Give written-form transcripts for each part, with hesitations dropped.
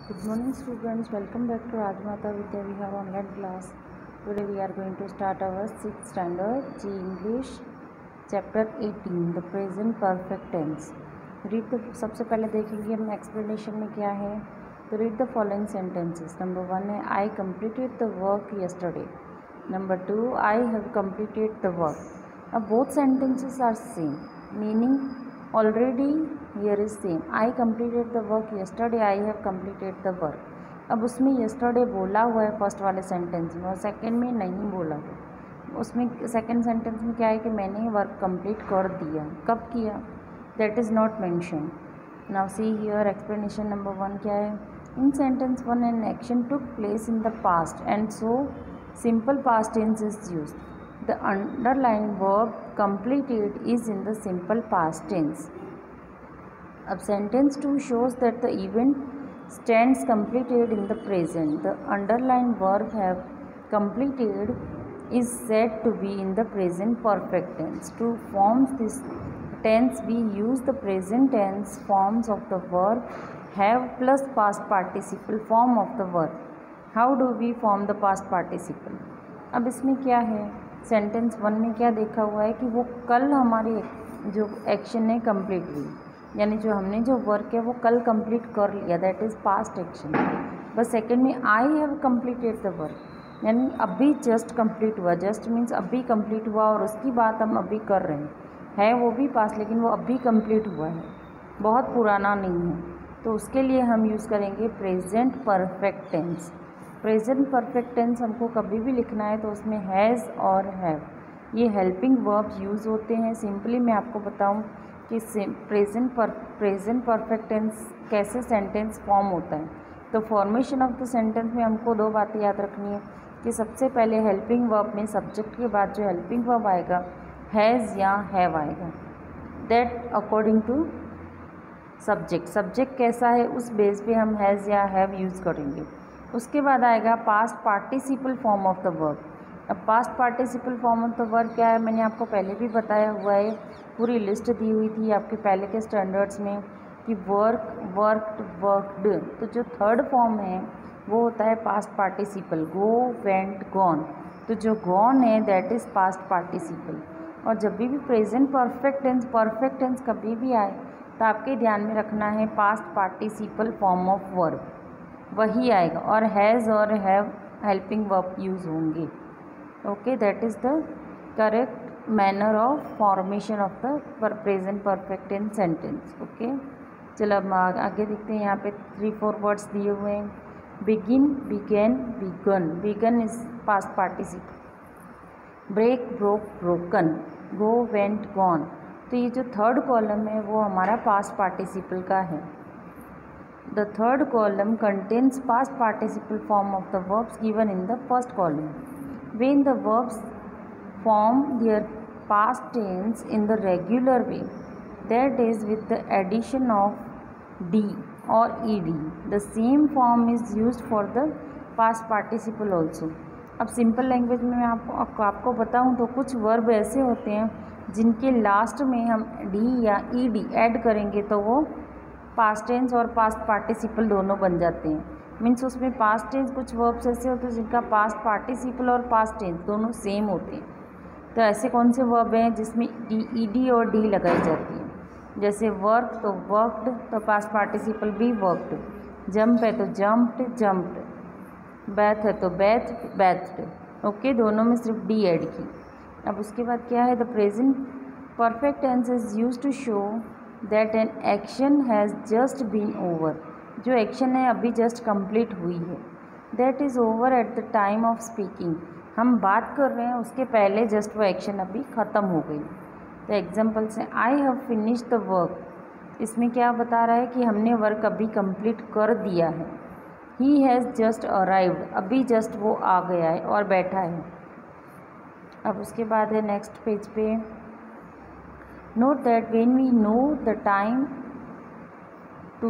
Good morning students, welcome back to Rajmata Vidya Vihar online class. Today we are going to start our 6th standard G English chapter 18 the present perfect tense. Read the सबसे पहले देखेंगे हम explanation में क्या है. तो read the following sentences. Number 1 है I completed the work yesterday. Number 2 I have completed the work. अब both sentences are same, meaning already here is same. I completed the work yesterday. I have completed the work. अब उसमें yesterday बोला हुआ है first वाले sentence में और second में नहीं बोला हुआ. उसमें सेकंड सेंटेंस में क्या है कि मैंने वर्क कंप्लीट कर दिया. कब किया? That is not mention. Now see here explanation number 1 क्या है. In sentence 1 an action took place in the past and so simple past tense is used. The underlined verb completed is in the simple past tense. Ab sentence 2 shows that the event stands completed in the present. The underlined verb have completed is said to be in the present perfect tense. To form this tense we use the present tense forms of the verb have plus past participle form of the verb. How do we form the past participle? अब इसमें क्या है, sentence 1 में क्या देखा हुआ है कि वो कल हमारी जो एक्शन है कंप्लीट हुई, यानी जो हमने जो वर्क है वो कल कंप्लीट कर लिया, दैट इज़ पास्ट एक्शन. बस सेकंड में I have completed the work, यानी अभी जस्ट कंप्लीट हुआ. जस्ट मीन्स अभी कंप्लीट हुआ और उसकी बात हम अभी कर रहे हैं. है वो भी पास्ट लेकिन वो अभी कंप्लीट हुआ है, बहुत पुराना नहीं है. तो उसके लिए हम यूज़ करेंगे present perfect tense. Present perfect tense हमको कभी भी लिखना है तो उसमें हैज़ और हैव ये हेल्पिंग वर्ब्स यूज़ होते हैं. सिंपली मैं आपको बताऊं कि प्रेजेंट परफेक्ट टेंस कैसे सेंटेंस फॉर्म होता है. तो फॉर्मेशन ऑफ द सेंटेंस में हमको 2 बातें याद रखनी है कि सबसे पहले हेल्पिंग वर्ब में सब्जेक्ट के बाद जो हेल्पिंग वर्ब आएगा हैज़ या हैव आएगा, दैट अकॉर्डिंग टू सब्जेक्ट कैसा है उस बेस पे हम हैज़ या हैव यूज़ करेंगे. उसके बाद आएगा past participle form of the verb. अब past participle form of the verb क्या है, मैंने आपको पहले भी बताया हुआ है, पूरी लिस्ट दी हुई थी आपके पहले के स्टैंडर्ड्स में कि वर्क, वर्कड, वर्कड. तो जो थर्ड फॉर्म है वो होता है पास्ट पार्टिसिपल, गो, वेंट, गॉन. तो जो गॉन है दैट इज़ पास्ट पार्टिसिपल. और जब भी प्रेजेंट परफेक्ट टेंस कभी भी आए तो आपके ध्यान में रखना है past participle form of verb वही आएगा और हैज़ और हैव हेल्पिंग वर्ब यूज़ होंगे. Okay, that is the correct manner of formation of the present perfect tense sentence. Okay, चलो अब आगे देखते हैं. यहाँ पे 3-4 वर्ड्स दिए हुए हैं. Begin, began, begun. Begun is past participle. Break, broke, broken. Go, went, gone. तो ये जो थर्ड कॉलम है वो हमारा पास्ट पार्टिसिपल का है. The third column contains past participle form of the verbs given in the first column. When the verbs form their past tense in the regular way, that is with the addition of d or ed, the same form is used for the past participle also. अब simple language में मैं आपको बताऊं तो कुछ verb ऐसे होते हैं जिनके लास्ट में हम डी या ed ऐड करेंगे तो वो पास्ट टेंस और पास्ट पार्टिसिपल दोनों बन जाते हैं. मीन्स उसमें पास्ट टेंस कुछ वर्ब्स ऐसे होते हैं जिनका पास्ट पार्टिसिपल और पास्ट टेंस दोनों सेम होते हैं. तो ऐसे कौन से वर्ब हैं जिसमें ईडी और डी लगाई जाती है, जैसे वर्क तो वर्कड, तो पास्ट पार्टिसिपल भी वर्कड. जंप है तो जंप्ड, जंप्ड. बैथ है तो बैथड. ओके, दोनों में सिर्फ डी ऐड की. अब उसके बाद क्या है, the present perfect tense is used to show that an action has just been over. जो एक्शन है अभी जस्ट कंप्लीट हुई है. That is over at the time of speaking. हम बात कर रहे हैं उसके पहले जस्ट वो एक्शन अभी ख़त्म हो गई. तो एग्जाम्पल्स हैं I have finish the work. इसमें क्या बता रहा है कि हमने वर्क अभी कंप्लीट कर दिया है. ही हैज़ जस्ट अराइव्ड, अभी जस्ट वो आ गया है और बैठा है. अब उसके बाद है नेक्स्ट पेज पे, note that when we know the time to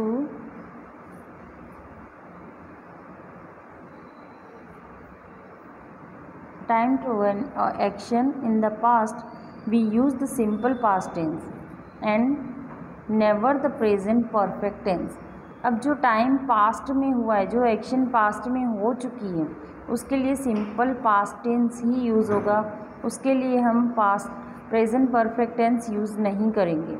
an action in the past we use the simple past tense and never the present perfect tense. अब जो टाइम पास्ट में हुआ है, जो एक्शन पास्ट में हो चुकी है, उसके लिए सिंपल पास्ट टेंस ही यूज़ होगा, उसके लिए हम प्रेजेंट परफेक्ट टेंस यूज़ नहीं करेंगे।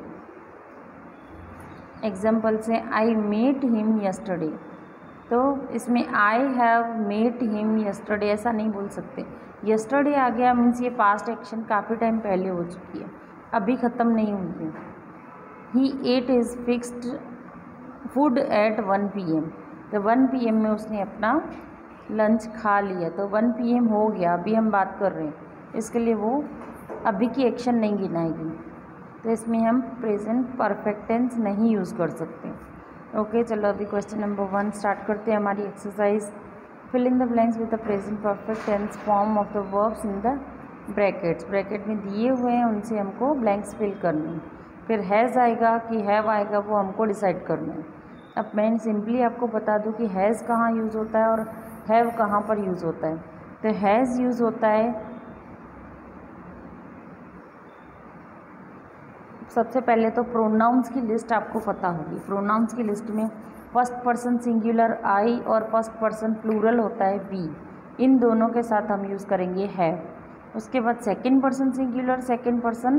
एग्जाम्पल से आई मेट हिम यस्टरडे, तो इसमें I have met him yesterday ऐसा नहीं बोल सकते। यस्टरडे आ गया मीन्स ये पास्ट एक्शन काफ़ी टाइम पहले हो चुकी है, अभी ख़त्म नहीं हुई है। He ate his fixed food at 1 PM, तो 1 PM में उसने अपना लंच खा लिया, तो 1 PM हो गया, अभी हम बात कर रहे हैं, इसके लिए वो अभी की एक्शन नहीं गिनाएगी, तो इसमें हम प्रेजेंट परफेक्ट टेंस नहीं यूज़ कर सकते। ओके, चलो अभी क्वेश्चन नंबर 1 स्टार्ट करते हैं हमारी exercise. Fill in the blanks with the present perfect tense form of the verbs in the brackets. Bracket में दिए हुए हैं, उनसे हमको ब्लैंक्स फिल करने हैं। फिर हैज़ आएगा कि हैव आएगा, वो हमको डिसाइड करना है। अब मैं सिंपली आपको बता दूं कि हैज़ कहाँ यूज़ होता है और हैव कहाँ पर यूज़ होता है। तो हैज़ यूज़ होता है, सबसे पहले तो प्रोनाउंस की लिस्ट आपको पता होगी। प्रोनाउंस की लिस्ट में फर्स्ट पर्सन सिंगुलर आई और फर्स्ट पर्सन प्लूरल होता है वी, इन दोनों के साथ हम यूज़ करेंगे हैव। उसके बाद second person singular second person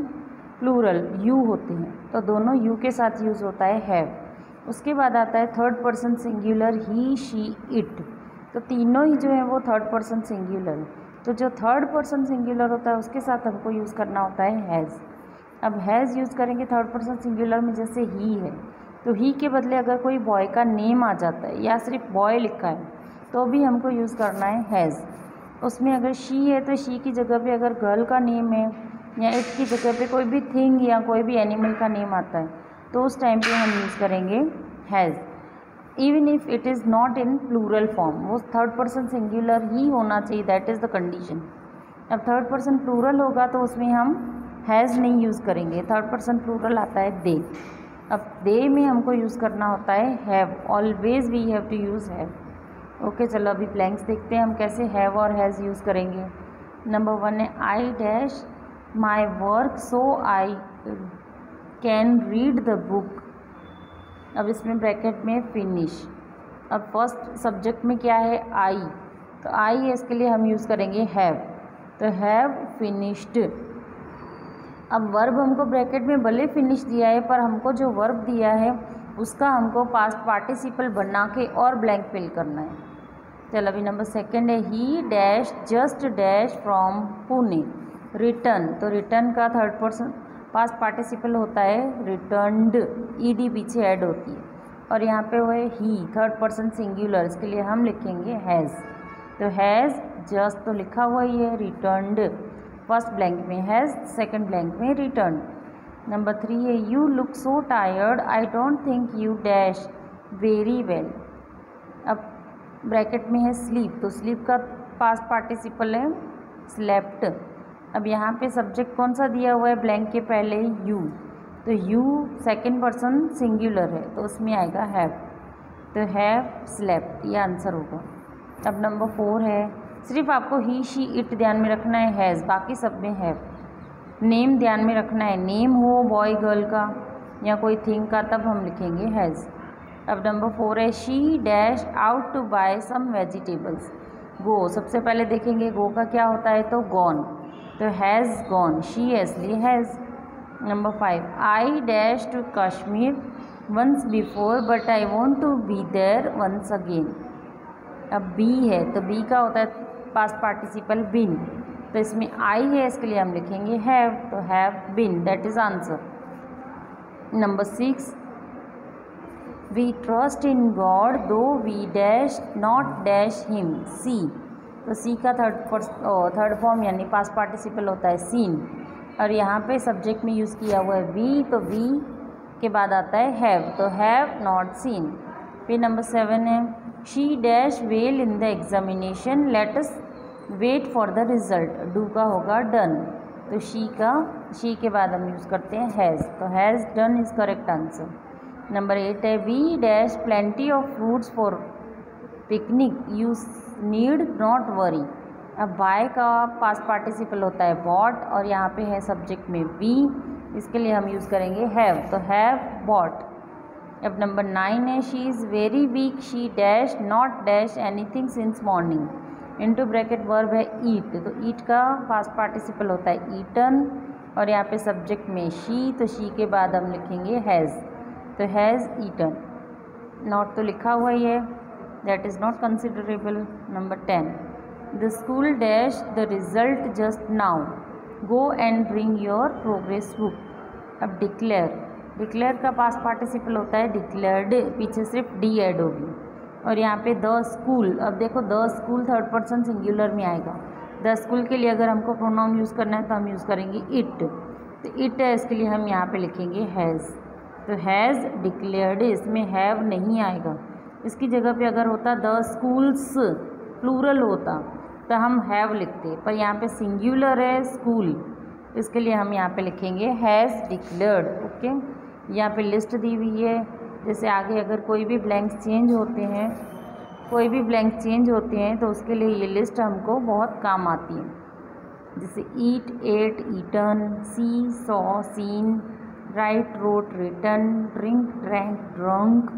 plural you होते हैं, तो दोनों यू के साथ यूज़ होता है हैव। उसके बाद आता है third person singular he she it, तो तीनों ही जो है वो थर्ड पर्सन सिंगुलर, तो जो थर्ड पर्सन सिंगुलर होता है उसके साथ हमको यूज़ करना होता है हैज़। अब हैज़ यूज़ करेंगे थर्ड पर्सन सिंगुलर में, जैसे ही है, तो ही के बदले अगर कोई बॉय का नेम आ जाता है या सिर्फ बॉय लिखा है तो भी हमको यूज़ करना है हैज़। उसमें अगर शी है तो शी की जगह पे अगर गर्ल का नेम है या इट की जगह पे कोई भी थिंग या कोई भी एनिमल का नेम आता है तो उस टाइम पे हम यूज़ करेंगे has, even if it is not in plural form. वो थर्ड पर्सन सिंगुलर ही होना चाहिए, दैट इज़ द कंडीशन। अब थर्ड पर्सन प्लूरल होगा तो उसमें हम हैज़ नहीं यूज़ करेंगे, थर्ड पर्सन प्लूरल आता है दे। अब दे में हमको यूज़ करना होता है have, always we have to use have. Okay, चलो अभी ब्लैंक्स देखते हैं हम कैसे हैव और हैज़ यूज़ करेंगे। नंबर 1 है I dash my work so I can read the book. अब इसमें ब्रैकेट में फिनिश। अब फर्स्ट सब्जेक्ट में क्या है आई, तो आई है, इसके लिए हम यूज़ करेंगे हैव, तो हैव फिनिश्ड। अब वर्ब हमको ब्रैकेट में भले फिनिश दिया है पर हमको जो वर्ब दिया है उसका हमको पास्ट पार्टिसिपल बना के और ब्लैंक फिल करना है। चलो अभी नंबर 2 है ही dash just dash from Pune return, तो रिटर्न का थर्ड पर्सन पास्ट पार्टिसिपल होता है रिटर्नड, ईडी पीछे ऐड होती है, और यहाँ पे वो है ही थर्ड पर्सन सिंगुलर, इसके लिए हम लिखेंगे हैज़। तो हैज़ जस्ट तो लिखा हुआ ही है, रिटर्नड फर्स्ट ब्लैंक में हैज़, सेकंड ब्लैंक में रिटर्न। नंबर 3 है you look so tired I don't think you dash very well. अब ब्रैकेट में है स्लीप, तो स्लीप का पास्ट पार्टिसिपल है स्लेप्ट। अब यहाँ पे सब्जेक्ट कौन सा दिया हुआ है ब्लैंक के पहले यू, तो यू सेकंड पर्सन सिंगुलर है तो उसमें आएगा हैव, तो हैव स्लेप्ट, ये आंसर होगा। अब नंबर 4 है, सिर्फ आपको ही शी इट ध्यान में रखना है हैज़, बाकी सब में हैव। नेम ध्यान में रखना है, नेम हो बॉय गर्ल का या कोई थिंग का तब हम लिखेंगे हैज़। अब नंबर 4 है she dash out to buy some vegetables go, सबसे पहले देखेंगे गो का क्या होता है, तो गॉन, तो हैज़ गॉन, शी है इसलिए has. Number 5 I dash to Kashmir once before but I want to be there once again. अब बी है तो बी का होता है पास्ट पार्टिसिपल बिन, तो इसमें आई है इसके लिए हम लिखेंगे हैव, तो have been, that is answer. Number 6 we trust in God though we dash not dash him see, तो सी का थर्ड फॉर्म यानी पास्ट पार्टिसिपल होता है सीन, और यहाँ पे सब्जेक्ट में यूज़ किया हुआ है वी, तो वी के बाद आता है हैव, तो हैव नॉट सीन। फिर नंबर 7 है she dash well in the examination let us wait for the result, do का होगा डन, तो शी के बाद हम यूज़ करते हैं हैज़, तो has done is correct answer. Number 8 है we dash plenty of fruits for picnic you need not worry. अब बाय का पास्ट पार्टिसिपल होता है बॉट, और यहाँ पे है सब्जेक्ट में वी, इसके लिए हम यूज़ करेंगे हैव, तो हैव बॉट। अब नंबर 9 है she is very weak, she dash not dash anything since morning. Into bracket verb है ईट, तो ईट का पास्ट पार्टिसिपल होता है ईटन, और यहाँ पे सब्जेक्ट में शी, तो शी के बाद हम लिखेंगे हैज़, तो हैज़ ईटन। नॉट तो लिखा हुआ ही है, that is not considerable. Number 10 the school dash the result just now, go and bring your progress book. अब डिक्लेयर, डिक्लेयर का पास्ट पार्टिसिपल होता है डिक्लेयर्ड, पीछे सिर्फ डी ऐड होगी, और यहाँ पे द स्कूल। अब देखो the school third person singular में आएगा। द स्कूल के लिए अगर हमको प्रोनाउन यूज़ करना है तो हम यूज़ करेंगे इट, तो इट है इसके लिए हम यहाँ पे लिखेंगे हैज़, तो हैज़ डिक्लेयर्ड, इसमें हैव नहीं आएगा। इसकी जगह पे अगर होता द स्कूल्स प्लूरल होता तो हम हैव लिखते, पर यहाँ पे सिंगुलर है स्कूल, इसके लिए हम यहाँ पे लिखेंगे हैज़ डिक्लेयर्ड। ओके, यहाँ पे लिस्ट दी हुई है, जैसे आगे अगर कोई भी ब्लैंक्स चेंज होते हैं, कोई भी ब्लैंक चेंज होते हैं तो उसके लिए ये लिस्ट हमको बहुत काम आती है। जैसे eat ate eaten, see saw seen, write wrote written, drink drank drunk,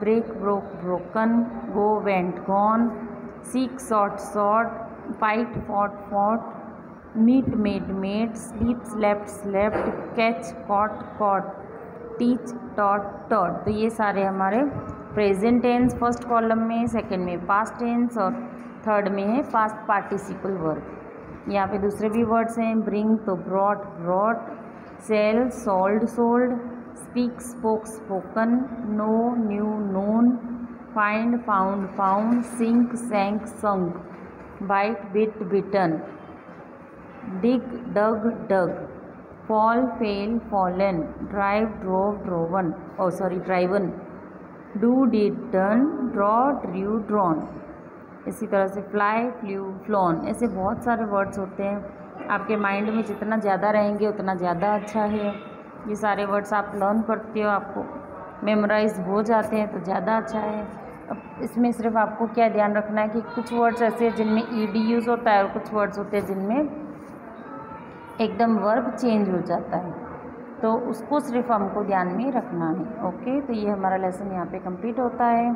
break broke broken, go went gone, seek sought sought, fight fought fought, meet made made, sleep slept slept, catch caught caught, teach taught taught. तो ये सारे हमारे present tense first column में, second में past tense और third में है past participle verb. यहाँ पे दूसरे भी वर्ड्स हैं, ब्रिंग तो brought brought, sell sold sold, speak spoke spoken, know knew known, find found found, sink sank sunk, bite bit bitten, dig dug dug, fall fail fallen, drive drove driven, driven, do did done, draw drew drawn। इसी तरह से fly flew flown, ऐसे बहुत सारे words होते हैं। आपके mind में जितना ज़्यादा रहेंगे उतना ज़्यादा अच्छा है। ये सारे वर्ड्स आप लर्न करते हो, आपको मेमोराइज हो जाते हैं तो ज़्यादा अच्छा है। अब इसमें सिर्फ आपको क्या ध्यान रखना है कि कुछ वर्ड्स ऐसे हैं जिनमें ईडी यूज़ होता है और कुछ वर्ड्स होते हैं जिनमें एकदम वर्ब चेंज हो जाता है, तो उसको सिर्फ हमको ध्यान में रखना है। ओके, तो ये हमारा लेसन यहाँ पे कंप्लीट होता है।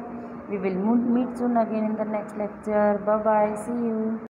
We will meet soon again in the next lecture. Bye bye, see you.